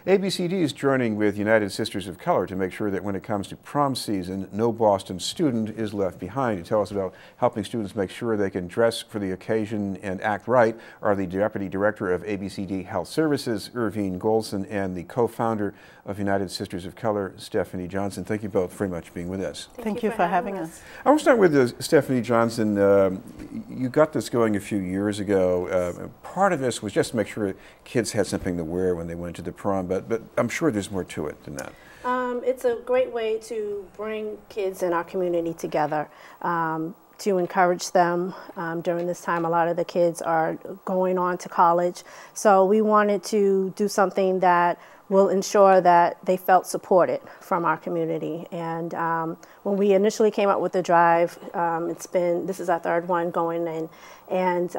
ABCD is joining with United Sisters of Color to make sure that when it comes to prom season, no Boston student is left behind. To tell us about helping students make sure they can dress for the occasion and act right are the Deputy Director of ABCD Health Services, Irvine Golson, and the co-founder of United Sisters of Color, Stephanie Johnson. Thank you both very much for being with us. Thank you for having us. I will start with Stephanie Johnson. You got this going a few years ago. Part of this was just to make sure kids had something to wear when they went to the prom, but I'm sure there's more to it than that. It's a great way to bring kids in our community together, to encourage them. During this time, a lot of the kids are going on to college, so we wanted to do something that will ensure that they felt supported from our community. And when we initially came up with the drive, this is our third one going in, and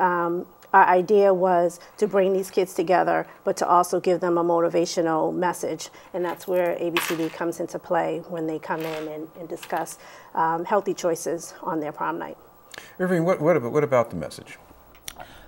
our idea was to bring these kids together, but to also give them a motivational message. And that's where ABCD comes into play when they come in and discuss healthy choices on their prom night. Irvine, what about the message?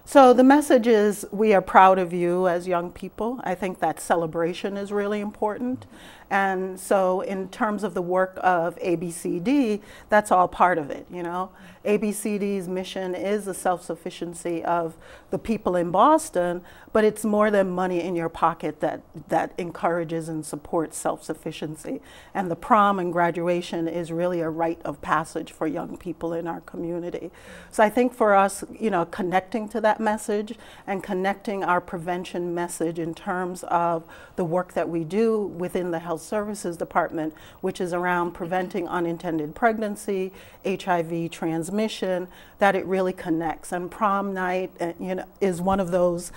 So the message is, we are proud of you as young people. I think that celebration is really important. And so in terms of the work of ABCD, that's all part of it, you know. ABCD's mission is the self-sufficiency of the people in Boston, but it's more than money in your pocket that encourages and supports self-sufficiency. And the prom and graduation is really a rite of passage for young people in our community. So I think for us, you know, connecting to that message and connecting our prevention message in terms of the work that we do within the Health Services Department, which is around preventing unintended pregnancy, HIV transmission, that it really connects. And prom night, you know, is one of those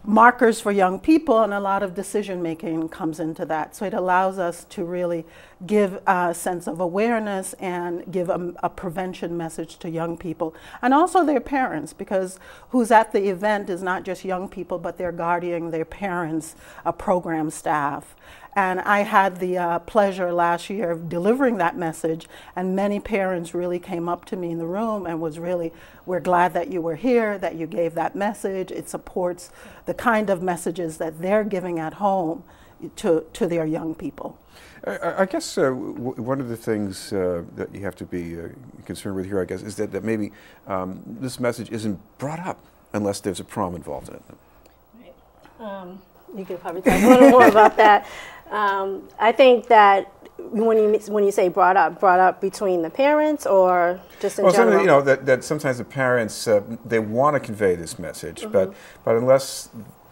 markers for young people, and a lot of decision making comes into that. So it allows us to really give a sense of awareness and give a prevention message to young people, and also their parents, because who's at the event is not just young people, but their guardian, their parents, program staff. And I had the pleasure last year of delivering that message, and many parents really came up to me in the room and was really, we're glad that you were here, that you gave that message. It supports the kind of messages that they're giving at home to their young people. I guess one of the things that you have to be concerned with here, I guess, is that maybe this message isn't brought up unless there's a prom involved in it. Right. You could probably talk a little more about that. I think that when you say brought up between the parents or just in general? You know, that sometimes the parents, they want to convey this message, but unless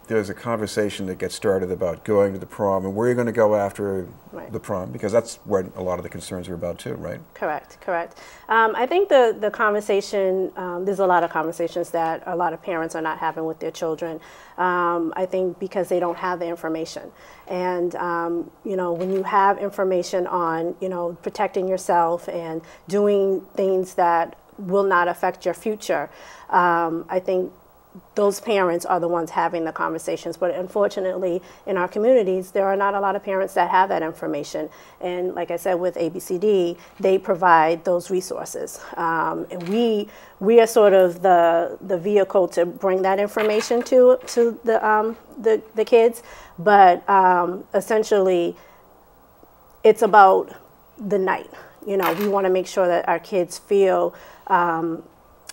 there's a conversation that gets started about going to the prom and where you're going to go after the prom, because that's where a lot of the concerns are about too, right? Correct, correct. I think the conversation, there's a lot of conversations that a lot of parents are not having with their children. I think because they don't have the information. And, you know, when you have information on, you know, protecting yourself and doing things that will not affect your future, I think those parents are the ones having the conversations. But unfortunately, in our communities, there are not a lot of parents that have that information. And like I said, with ABCD, they provide those resources. And we are sort of the vehicle to bring that information to the kids. But essentially, it's about the night. You know, we want to make sure that our kids feel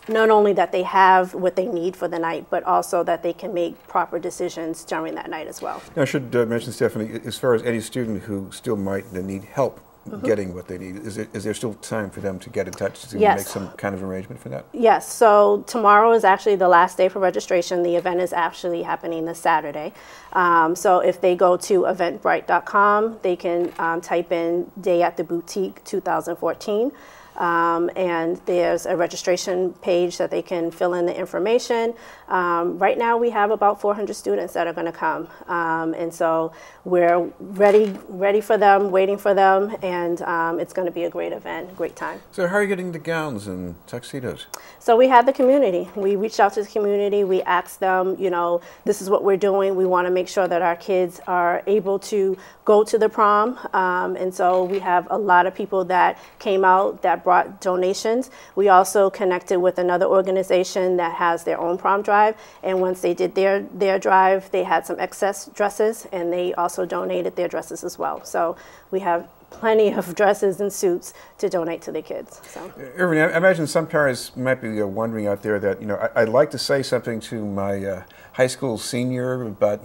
not only that they have what they need for the night, but also that they can make proper decisions during that night as well. Now, I should mention, Stephanie, as far as any student who still might need help getting what they need, is there still time for them to get in touch to make some kind of arrangement for that? Yes. So tomorrow is actually the last day for registration. The event is actually happening this Saturday. So if they go to eventbrite.com, they can type in Day at the Boutique 2014. And there's a registration page that they can fill in the information. Right now we have about 400 students that are going to come, and so we're ready for them, waiting for them, and it's going to be a great event, great time. So how are you getting the gowns and tuxedos? So we had the community. We reached out to the community. We asked them, you know, this is what we're doing. We want to make sure that our kids are able to go to the prom, and so we have a lot of people that came out that brought donations. We also connected with another organization that has their own prom drive, and once they did their drive, they had some excess dresses, and they also donated their dresses as well. So we have plenty of dresses and suits to donate to the kids. So. Irving, I imagine some parents might be wondering out there that, I'd like to say something to my high school senior, but,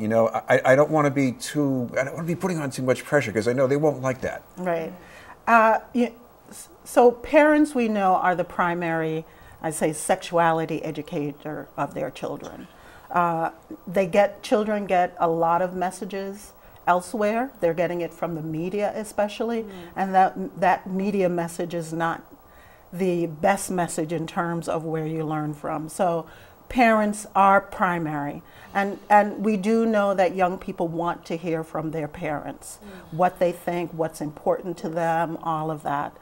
I don't want to be putting on too much pressure because I know they won't like that. Right. So parents, we know, are the primary, I say, sexuality educator of their children. Children get a lot of messages elsewhere. They're getting it from the media especially, and that media message is not the best message in terms of where you learn from. So parents are primary, and we do know that young people want to hear from their parents, what they think, what's important to them, all of that.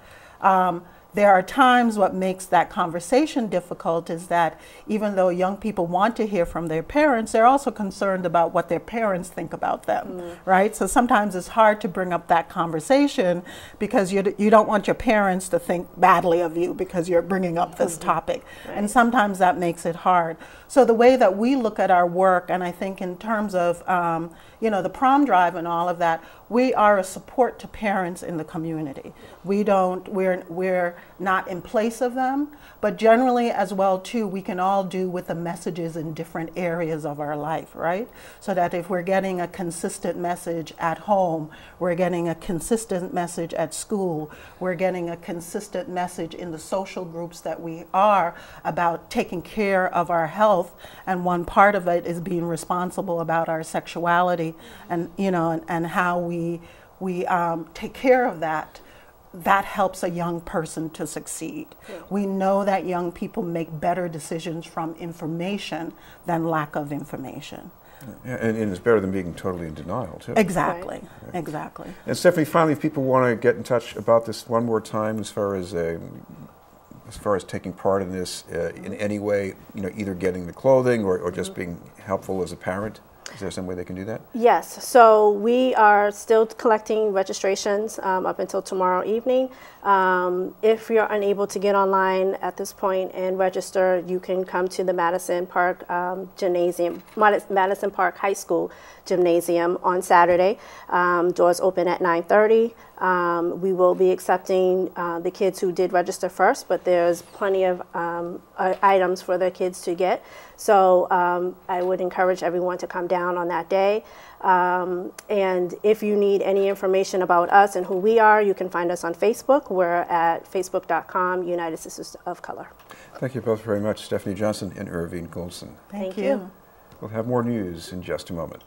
There are times what makes that conversation difficult is that even though young people want to hear from their parents, they're also concerned about what their parents think about them, right? So sometimes it's hard to bring up that conversation because you don't want your parents to think badly of you because you're bringing up this topic. Right. And sometimes that makes it hard. So the way that we look at our work, and I think in terms of the prom drive and all of that, we are a support to parents in the community. We're not in place of them, but generally as well too, we can all do with the messages in different areas of our life, right? So that if we're getting a consistent message at home, we're getting a consistent message at school, we're getting a consistent message in the social groups that we are about taking care of our health, and one part of it is being responsible about our sexuality, and and how we take care of that. That helps a young person to succeed. Yeah. We know that young people make better decisions from information than lack of information. Yeah, and it's better than being totally in denial, too. Exactly, right. Exactly. And Stephanie, finally, if people want to get in touch about this one more time as far as taking part in this in any way, either getting the clothing or just being helpful as a parent, is there some way they can do that? Yes. So we are still collecting registrations up until tomorrow evening. If you're unable to get online at this point and register, you can come to the Madison Park Gymnasium, Madison Park High School Gymnasium on Saturday. Doors open at 9:30. We will be accepting the kids who did register first, but there's plenty of items for the kids to get. So I would encourage everyone to come down on that day. And if you need any information about us and who we are, you can find us on Facebook. We're at facebook.com, United Sisters of Color. Thank you both very much, Stephanie Johnson and Irving Goldson. Thank you. We'll have more news in just a moment.